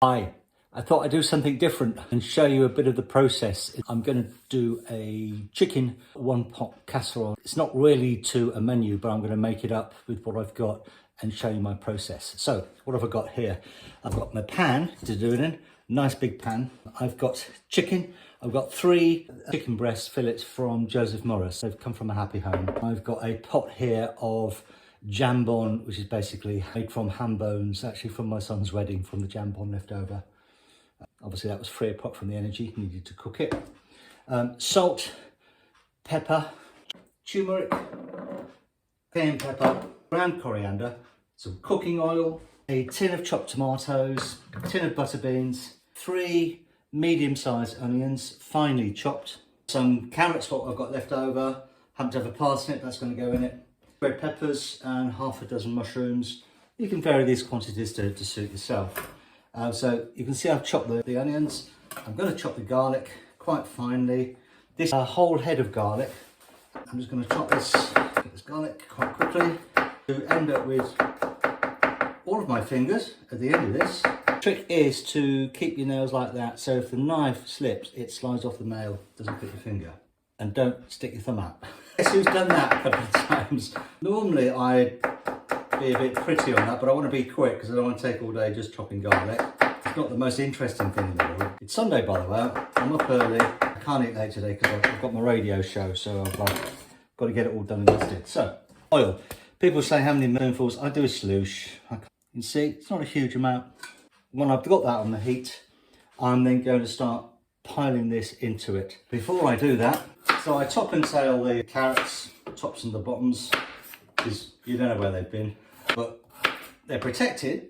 Hi, I thought I'd do something different and show you a bit of the process. I'm going to do a chicken one-pot casserole. It's not really to a menu, but I'm going to make it up with what I've got and show you my process. So what have I got here? I've got my pan to do it in, nice big pan. I've got chicken. I've got 3 chicken breast fillets from Joseph Morris. They've come from a happy home. I've got a pot here of jambon, which is basically made from ham bones, actually from my son's wedding, from the jambon left over. Obviously that was free apart from the energy needed to cook it. Salt, pepper, turmeric, cayenne pepper, ground coriander, some cooking oil, a tin of chopped tomatoes, a tin of butter beans, 3 medium-sized onions, finely chopped, some carrots, what I've got left over, happen to have a parsnip, that's going to go in it, red peppers and half a dozen mushrooms. You can vary these quantities to suit yourself. So you can see I've chopped the onions. I'm going to chop the garlic quite finely. This whole head of garlic. I'm just going to chop this garlic quite quickly to end up with all of my fingers at the end of this. The trick is to keep your nails like that, so if the knife slips, it slides off the nail, doesn't fit your finger. And don't stick your thumb out. Guess who's done that a couple of times? Normally I'd be a bit pretty on that, but I want to be quick because I don't want to take all day just chopping garlic. It's not the most interesting thing in the world. It's Sunday, by the way. I'm up early. I can't eat late today because I've got my radio show, so I've got to get it all done and dusted. So, oil. People say how many spoonfuls. I do a sloosh. You can see it's not a huge amount. When I've got that on the heat, I'm then going to start piling this into it. Before I do that, so I top and tail the carrots, tops and the bottoms, because you don't know where they've been, but they're protected,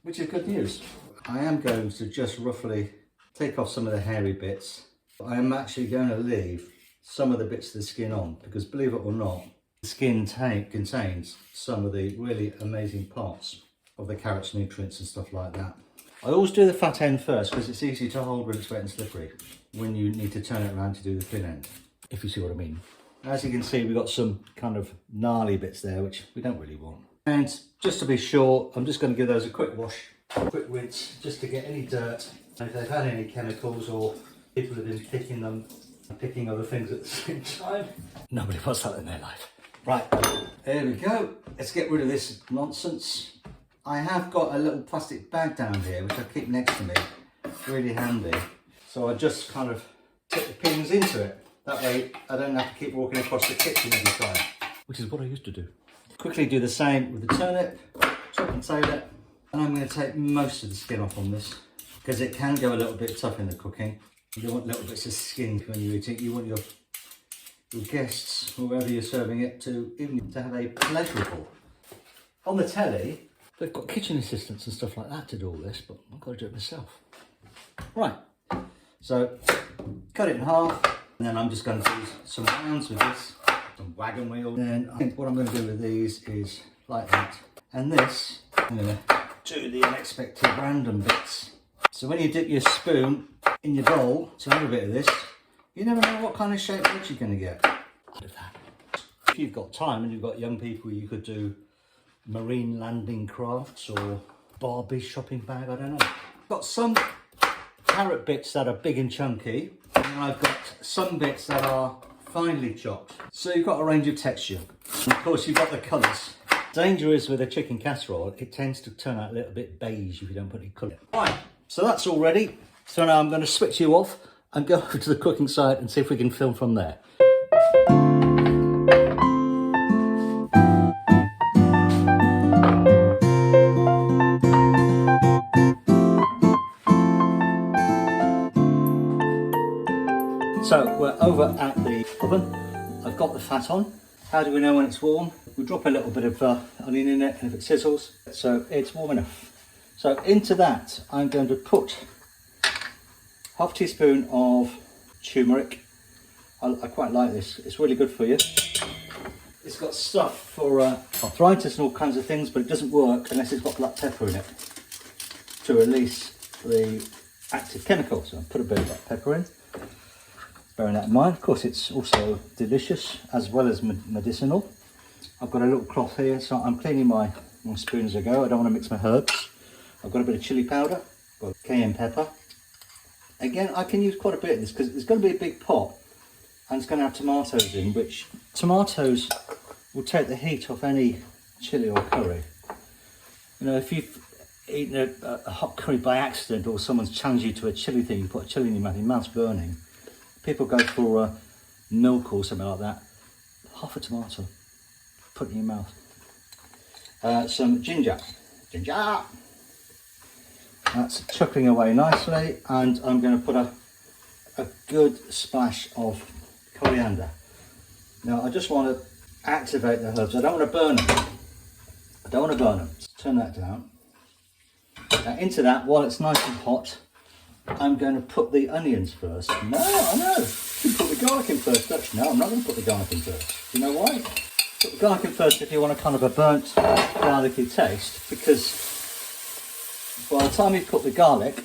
which is good news. I am going to just roughly take off some of the hairy bits. I am actually going to leave some of the bits of the skin on, because believe it or not, the skin contains some of the really amazing parts of the carrot's nutrients and stuff like that. I always do the fat end first because it's easy to hold when it's wet and slippery when you need to turn it around to do the thin end, if you see what I mean. As you can see, we've got some kind of gnarly bits there, which we don't really want. And just to be sure, I'm just going to give those a quick wash, a quick rinse, just to get any dirt. And if they've had any chemicals or people have been picking them and picking other things at the same time, nobody wants that in their life. Right, there we go. Let's get rid of this nonsense. I have got a little plastic bag down here, which I keep next to me. It's really handy. So I just kind of tip the pins into it. That way I don't have to keep walking across the kitchen every time, which is what I used to do. Quickly do the same with the turnip, chop and tail it. And I'm going to take most of the skin off on this, because it can go a little bit tough in the cooking. You don't want little bits of skin when you eat it. You want your guests, whoever you're serving it to, even to have a pleasurable. On the telly, they've got kitchen assistants and stuff like that to do all this, but I've got to do it myself. Right, so cut it in half. And then I'm just going to do some rounds with this, some wagon wheel. And I think what I'm going to do with these is like that. And this, I'm going to do the unexpected random bits. So when you dip your spoon in your bowl to have a bit of this, you never know what kind of shape that you're going to get out of that. If you've got time and you've got young people, you could do marine landing crafts or Barbie shopping bag, I don't know. Got some carrot bits that are big and chunky. And I've got some bits that are finely chopped. So you've got a range of texture. And of course you've got the colours. Danger is with a chicken casserole, it tends to turn out a little bit beige if you don't put any colour. Right, so that's all ready. So now I'm going to switch you off and go to the cooking side and see if we can film from there. So we're over at the oven. I've got the fat on. How do we know when it's warm? We drop a little bit of onion in it, and if it sizzles, so it's warm enough. So into that, I'm going to put half a teaspoon of turmeric. I quite like this. It's really good for you. It's got stuff for arthritis and all kinds of things, but it doesn't work unless it's got black pepper in it to release the active chemical. So I'll put a bit of black pepper in. Bearing that in mind, of course, it's also delicious as well as medicinal. I've got a little cloth here, so I'm cleaning my spoon as I go. I don't want to mix my herbs. I've got a bit of chili powder, Got cayenne pepper. Again, I can use quite a bit of this because it's going to be a big pot and it's going to have tomatoes in, which tomatoes will take the heat off any chilli or curry. You know, if you've eaten a hot curry by accident or someone's challenged you to a chilli thing, you put a chilli in your mouth's burning. People go for milk or something like that. Half a tomato, put it in your mouth. Some ginger. That's chuckling away nicely, and I'm going to put a good splash of coriander. Now I just want to activate the herbs. I don't want to burn them. Turn that down. Now into that, while it's nice and hot, I'm going to put the onions first. No, I know. You put the garlic in first, Dutch. No, I'm not going to put the garlic in first. You know why? Put the garlic in first if you want a kind of a burnt, garlicky taste, because by the time you cook the garlic,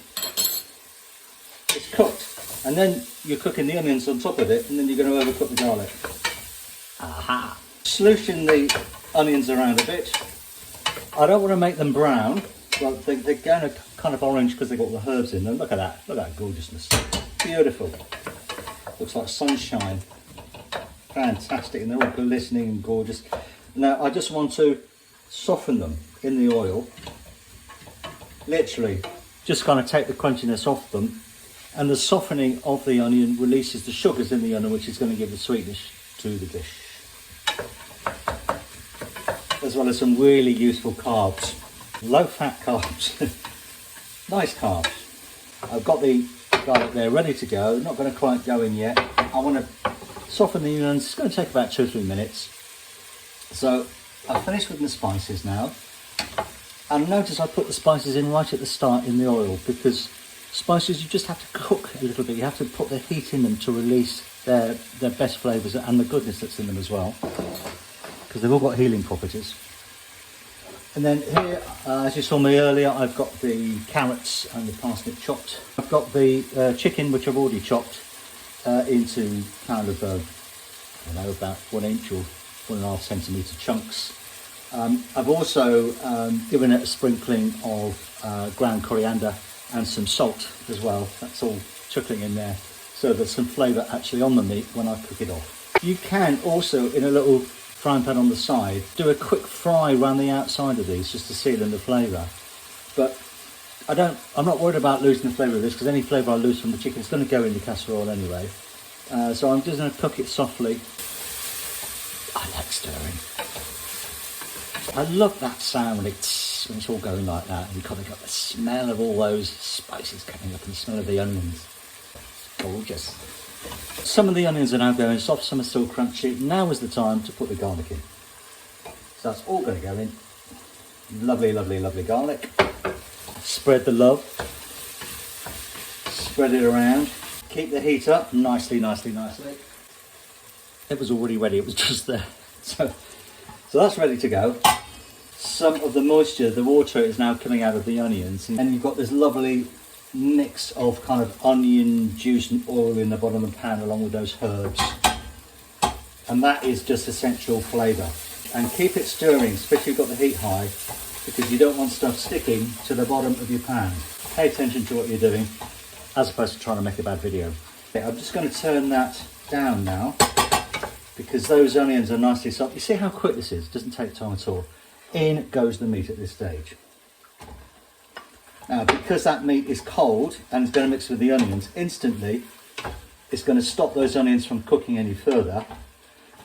it's cooked. And then you're cooking the onions on top of it, and then you're going to overcook the garlic. Aha! Slooshing the onions around a bit. I don't want to make them brown. Well, they're going to kind of orange because they've got the herbs in them. Look at that. Look at that gorgeousness. Beautiful. Looks like sunshine. Fantastic. And they're all glistening and gorgeous. Now, I just want to soften them in the oil. Literally, just kind of take the crunchiness off them. And the softening of the onion releases the sugars in the onion, which is going to give the sweetness to the dish. As well as some really useful carbs. Low-fat carbs. Nice carbs. I've got the garlic there ready to go. Not going to quite go in yet. I want to soften the onions. It's going to take about 2 or 3 minutes. So I've finished with the spices now. And notice I put the spices in right at the start in the oil, because spices you just have to cook a little bit. You have to put the heat in them to release their best flavours and the goodness that's in them as well, because they've all got healing properties. And then here, as you saw me earlier, I've got the carrots and the parsnip chopped. I've got the chicken, which I've already chopped into kind of, I don't know, about 1 inch or 1.5 centimetre chunks. I've also given it a sprinkling of ground coriander and some salt as well. That's all chuckling in there, so there's some flavour actually on the meat when I cook it off. You can also, in a little frying pan on the side, do a quick fry around the outside of these just to seal in the flavour. But I'm not worried about losing the flavour of this, because any flavour I lose from the chicken is going to go in the casserole anyway. So I'm just going to cook it softly. I like stirring. I love that sound when it's all going like that, and you've kind of got the smell of all those spices coming up and the smell of the onions. Gorgeous. Some of the onions are now going soft, some are still crunchy. Now is the time to put the garlic in. So that's all going to go in. Lovely, lovely, lovely garlic. Spread the love. Spread it around. Keep the heat up nicely, nicely, nicely. It was already ready, it was just there. So that's ready to go. Some of the moisture, the water, is now coming out of the onions, and you've got this lovely mix of kind of onion juice and oil in the bottom of the pan along with those herbs, and that is just essential flavour. And keep it stirring, especially if you've got the heat high, because you don't want stuff sticking to the bottom of your pan. Pay attention to what you're doing, as opposed to trying to make a bad video. Okay, I'm just going to turn that down now, because those onions are nicely soft. You see how quick this is? It doesn't take time at all. In goes the meat at this stage. Now, because that meat is cold and it's going to mix with the onions instantly, it's going to stop those onions from cooking any further,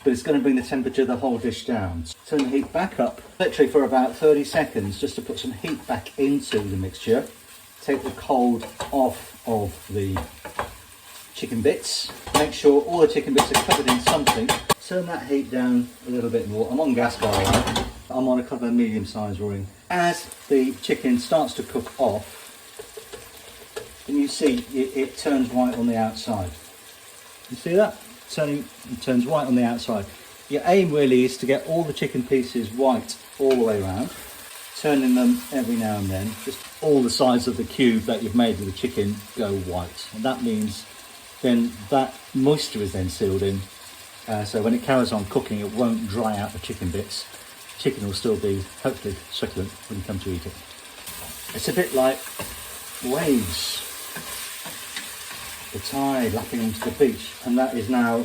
but it's going to bring the temperature of the whole dish down. Turn the heat back up, literally for about 30 seconds, just to put some heat back into the mixture. Take the cold off of the chicken bits. Make sure all the chicken bits are covered in something. Turn that heat down a little bit more. I'm on gas, by the way. I'm on a couple of medium-sized ring. As the chicken starts to cook off, and you see it turns white on the outside. You see that? It turns white on the outside. Your aim really is to get all the chicken pieces white all the way around, turning them every now and then. Just all the sides of the cube that you've made with the chicken go white, and that means then that moisture is then sealed in. So when it carries on cooking, it won't dry out the chicken bits. Chicken will still be hopefully succulent when you come to eat it. It's a bit like waves, the tide lapping into the beach, and that is now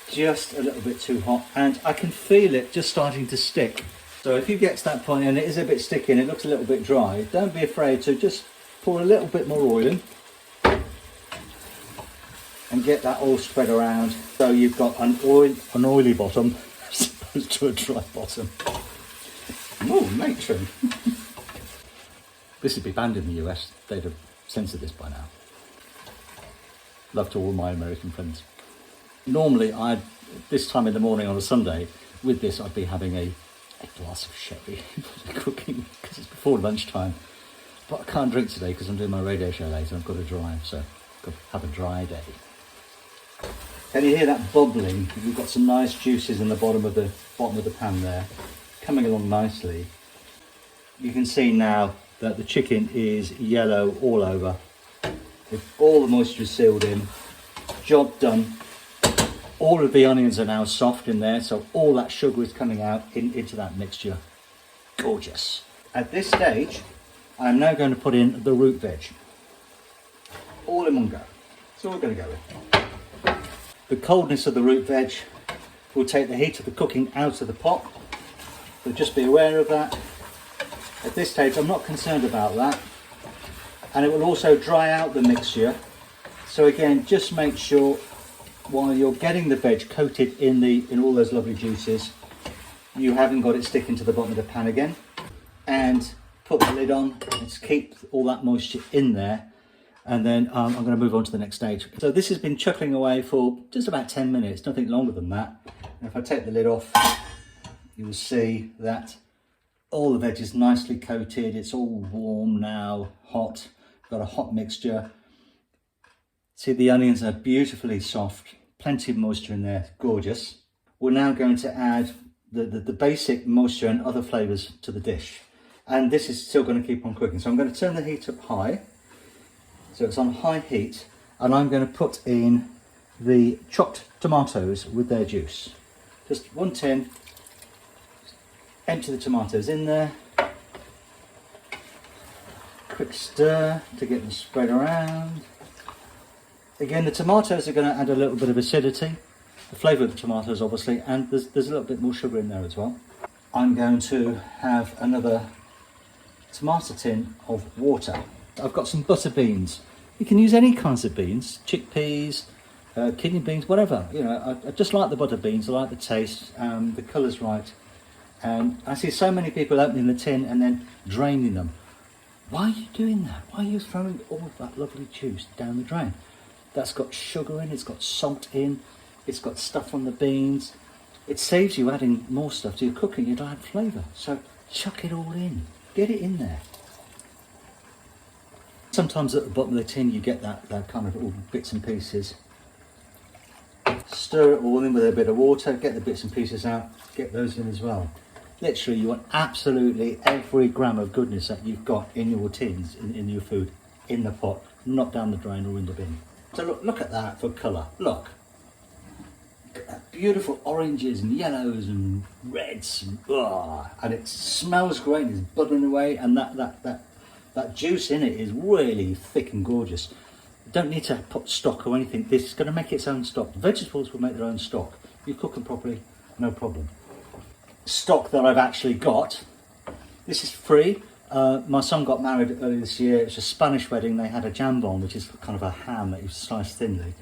just a little bit too hot, and I can feel it just starting to stick. So if you get to that point and it is a bit sticky and it looks a little bit dry, don't be afraid to just pour a little bit more oil in and get that all spread around, so you've got an oily bottom as opposed to a dry bottom. Oh, matron. This would be banned in the US. They'd have censored this by now. Love to all my American friends. Normally, this time in the morning on a Sunday, with this I'd be having a glass of sherry cooking, because it's before lunchtime. But I can't drink today because I'm doing my radio show later. I've got to drive, so I've got to have a dry day. Can you hear that bubbling? We've got some nice juices in the bottom of the pan there, coming along nicely. You can see now that the chicken is yellow all over. All the moisture is sealed in. Job done. All of the onions are now soft in there, so all that sugar is coming out into that mixture. Gorgeous. At this stage, I'm now going to put in the root veg. All in one go. It's all going to go in. The coldness of the root veg will take the heat of the cooking out of the pot, so just be aware of that. At this stage, I'm not concerned about that. And it will also dry out the mixture. So again, just make sure while you're getting the veg coated in all those lovely juices, you haven't got it sticking to the bottom of the pan again. And put the lid on. Let's keep all that moisture in there. And then I'm going to move on to the next stage. So this has been chuckling away for just about 10 minutes, nothing longer than that. And if I take the lid off, you will see that all the veg is nicely coated. It's all warm now, hot. Got a hot mixture. See, the onions are beautifully soft, plenty of moisture in there, gorgeous. We're now going to add the basic moisture and other flavours to the dish. And this is still going to keep on cooking. So I'm going to turn the heat up high. So it's on high heat, and I'm going to put in the chopped tomatoes with their juice. Just one tin, empty the tomatoes in there. Quick stir to get them spread around. Again, the tomatoes are going to add a little bit of acidity, the flavour of the tomatoes obviously, and there's a little bit more sugar in there as well. I'm going to have another tomato tin of water. I've got some butter beans. You can use any kinds of beans, chickpeas, kidney beans, whatever. You know, I just like the butter beans. I like the taste, the colour's right. And I see so many people opening the tin and then draining them. Why are you doing that? Why are you throwing all that lovely juice down the drain? That's got sugar in, it's got salt in, it's got stuff on the beans. It saves you adding more stuff to your cooking. It'll add flavour. So chuck it all in. Get it in there. Sometimes at the bottom of the tin you get that kind of all bits and pieces. Stir it all in with a bit of water, get the bits and pieces out, get those in as well. Literally, you want absolutely every gram of goodness that you've got in your tins, in your food, in the pot, not down the drain or in the bin. So look at that for colour. Look at that beautiful oranges and yellows and reds, and it smells great. It's bubbling away, and that juice in it is really thick and gorgeous. You don't need to put stock or anything. This is going to make its own stock. Vegetables will make their own stock. You cook them properly, no problem. Stock that I've actually got, this is free. My son got married earlier this year. It was a Spanish wedding. They had a jambon, which is kind of a ham that you slice thinly,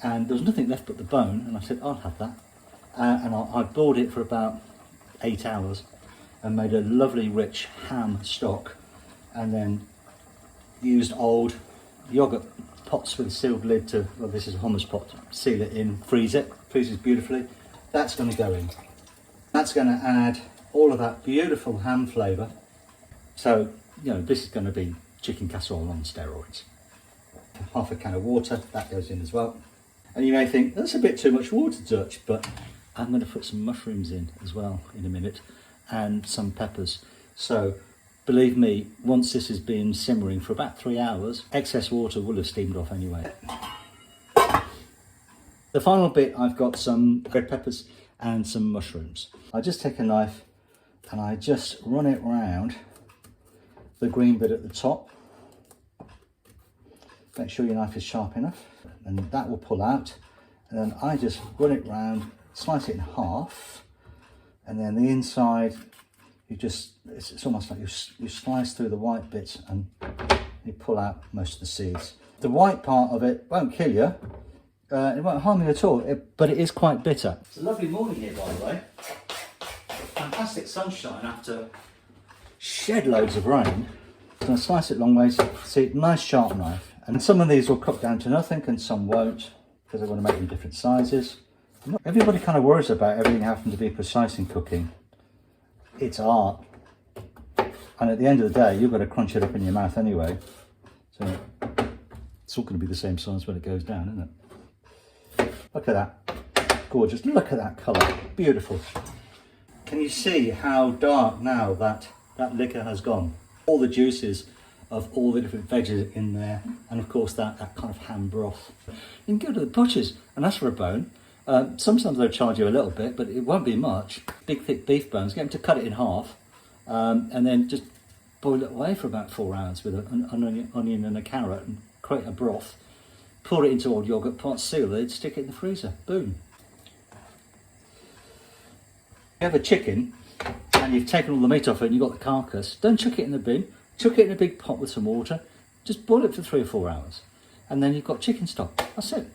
and there was nothing left but the bone, and I said I'll have that, and I boiled it for about 8 hours and made a lovely rich ham stock, and then used old yogurt pots with a sealed lid to, well, this is a hummus pot, seal it in, freeze it, freezes beautifully. That's going to go in. That's going to add all of that beautiful ham flavour. So, you know, this is going to be chicken casserole on steroids. Half a can of water, that goes in as well. And you may think, that's a bit too much water, Dutch, but I'm going to put some mushrooms in as well in a minute, and some peppers. So, believe me, once this has been simmering for about 3 hours, excess water will have steamed off anyway. The final bit, I've got some red peppers and some mushrooms. I just take a knife and I just run it round the green bit at the top, Make sure your knife is sharp enough, and that will pull out. And then I just run it round, slice it in half, and then the inside, it's almost like you slice through the white bits and you pull out most of the seeds. The white part of it won't kill you, it won't harm you at all, but it is quite bitter. It's a lovely morning here, by the way. Fantastic sunshine after shed loads of rain. I'm going to slice it long ways. See, nice sharp knife. And some of these will cook down to nothing and some won't, because I want to make them different sizes. Everybody kind of worries about everything having to be precise in cooking. It's art. And at the end of the day, you've got to crunch it up in your mouth anyway. So it's all going to be the same size when it goes down, isn't it? Look at that. Gorgeous. Look at that colour. Beautiful. Can you see how dark now that liquor has gone? All the juices of all the different veggies in there, and of course that kind of ham broth. You can go to the butchers and ask for a bone. Sometimes they'll charge you a little bit, but it won't be much. Big thick beef bones, get them to cut it in half, and then just boil it away for about 4 hours with an onion and a carrot and create a broth. Pour it into old yoghurt pot, seal it, stick it in the freezer. Boom. You have a chicken and you've taken all the meat off it and you've got the carcass. Don't chuck it in the bin. Chuck it in a big pot with some water. Just boil it for 3 or 4 hours. And then you've got chicken stock. That's it.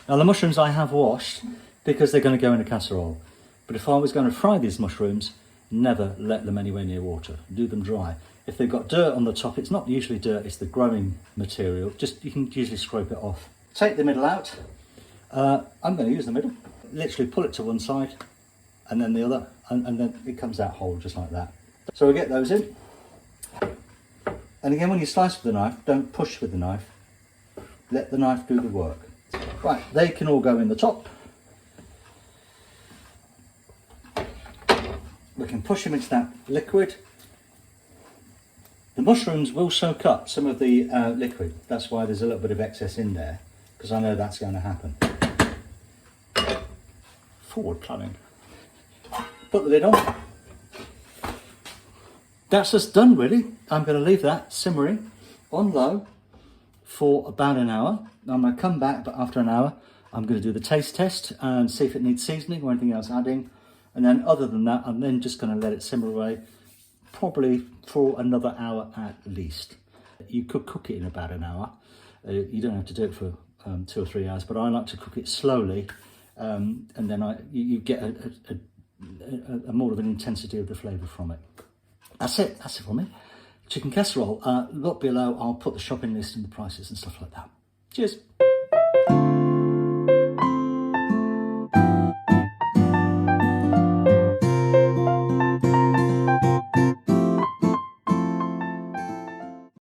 Now the mushrooms I have washed because they're going to go in a casserole. But if I was going to fry these mushrooms, never let them anywhere near water. Do them dry. If they've got dirt on the top, it's not usually dirt, it's the growing material. You can usually scrape it off. Take the middle out. I'm going to use the middle. Literally pull it to one side and then the other, and then it comes out whole just like that. So we get those in. And again, when you slice with the knife, don't push with the knife. Let the knife do the work. Right, they can all go in the top. We can push them into that liquid. The mushrooms will soak up some of the liquid. That's why there's a little bit of excess in there, because I know that's going to happen. Forward planning. Put the lid on. That's just done really. I'm going to leave that simmering on low for about an hour. I'm going to come back, but after an hour, I'm going to do the taste test and see if it needs seasoning or anything else adding. And then other than that, I'm then just going to let it simmer away, probably for another hour at least. You could cook it in about an hour. You don't have to do it for 2 or 3 hours, but I like to cook it slowly, and then you get a more of an intensity of the flavour from it. That's it for me. Chicken casserole. Look below, I'll put the shopping list and the prices and stuff like that. Cheers.